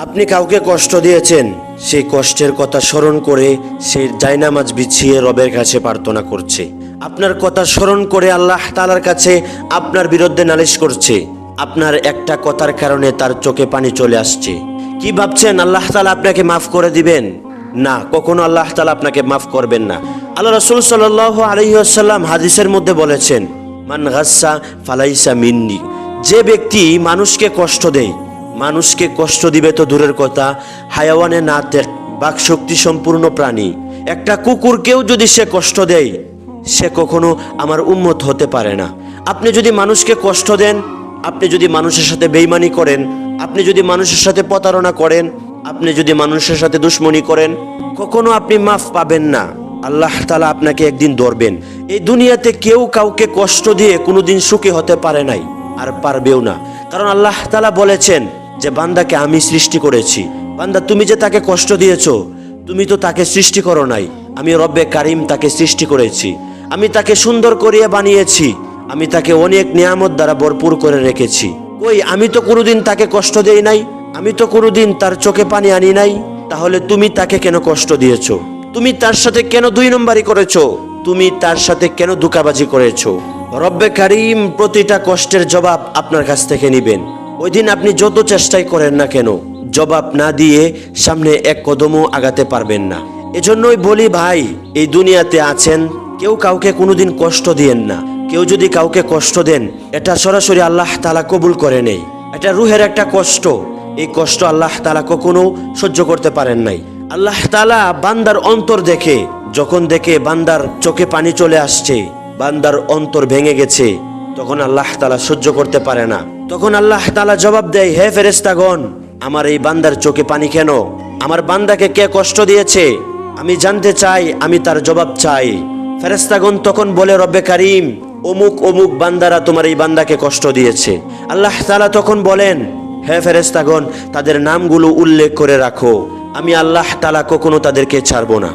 আপনি কাউকে কষ্ট দিয়েছেন, সেই কষ্টের কথা স্মরণ করে সে জায়নামাজ বিছিয়ে রবের কাছে প্রার্থনা করছে। আপনার কথা স্মরণ করে আল্লাহ তাআলার কাছে আপনার বিরুদ্ধে নালিশ করছে। আপনার একটা কথার কারণে তার চোখে পানি চলে আসছে। কি ভাবছেন আল্লাহ তাআলা আপনাকে মাফ করে দিবেন? না, কখনো আল্লাহ তাআলা আপনাকে মাফ করবেন না। আল্লাহ রাসূল সাল্লাল্লাহু আলাইহি ওয়াসাল্লাম হাদিসের মধ্যে বলেছেন, মান গাসসা ফালাইসা মিন্নি। যে ব্যক্তি মানুষকে কষ্ট দেয়, মানুষকে কষ্ট দিবে তো দূরের কথা, হায়াওয়ানে না বাক শক্তি সম্পূর্ণ প্রাণী একটা কুকুরকেও যদি সে কষ্ট দেয়, সে কখনো আমার উম্মত হতে পারে না। আপনি যদি মানুষকে কষ্ট দেন, আপনি যদি মানুষের সাথে বেঈমানি করেন, আপনি যদি মানুষের সাথে প্রতারণা করেন, আপনি যদি মানুষের সাথে দুশ্মনী করেন, কখনো আপনি মাফ পাবেন না। আল্লাহ তাআলা আপনাকে একদিন ধরবেন। এই দুনিয়াতে কেউ কাউকে কষ্ট দিয়ে কোনোদিন সুখী হতে পারে নাই, আর পারবেও না। কারণ আল্লাহ তাআলা বলেছেন যে বান্দাকে আমি সৃষ্টি করেছি। বান্দা, তুমি যে তাকে কষ্ট দিয়েছো, তুমি তো তাকে সৃষ্টি করো নাই। আমি রব্বে কারিম তাকে সৃষ্টি করেছি। আমি তাকে সুন্দর করিয়া বানিয়েছি। আমি তাকে অনেক নিয়ামত দ্বারা ভরপুর করে রেখেছি। কই, আমি তো কোনোদিন তাকে কষ্ট দেই নাই, আমি তো কোনোদিন তার চোখে পানি আনি নাই। তাহলে তুমি তাকে কেন কষ্ট দিয়েছো? তুমি তার সাথে কেন দুই নম্বরই করেছো? তুমি তার সাথে কেন ধোঁকাবাজি করেছো? রব্বে কারিম প্রতিটা কষ্টের জবাব আপনার কাছ থেকে নিবেন। ওই দিন আপনি যত চেষ্টাই করেন না কেন, জবাব না দিয়ে সামনে এক কদমও আগাতে পারবেন না। এজন্যই বলি ভাই, এই দুনিয়াতে আছেন, কেউ কাউকে কোনোদিন কষ্ট দিয়েন না। কেউ যদি কাউকে কষ্ট দেন, এটা সরাসরি আল্লাহ তাআলা কবুল করে নেই। এটা রুহের একটা কষ্ট। এই কষ্ট আল্লাহ তাআলা কখনো সহ্য করতে পারেন নাই। আল্লাহ তাআলা বান্দার অন্তর দেখে, যখন দেখে বান্দার চোখে পানি চলে আসছে, বান্দার অন্তর ভেঙে গেছে, তখন আল্লাহ তাআলা সহ্য করতে পারে না। তখন আল্লাহ তাআলা জবাব দেয়, হে ফেরেশতাগণ, আমার এই বান্দার চোখে পানি কেন? আমার বান্দাকে কে কষ্ট দিয়েছে? আমি জানতে চাই, আমি তার জবাব চাই। ফেরেশতাগণ তখন বলে, রব্বে কারিম, অমুক অমুক বান্দারা তোমার এই বান্দাকে কষ্ট দিয়েছে। আল্লাহ তাআলা তখন বলেন, হে ফেরেশতাগণ, তাদের নামগুলো উল্লেখ করে রাখো, আমি আল্লাহ তাআলা কখনো তাদেরকে ছাড়বো না।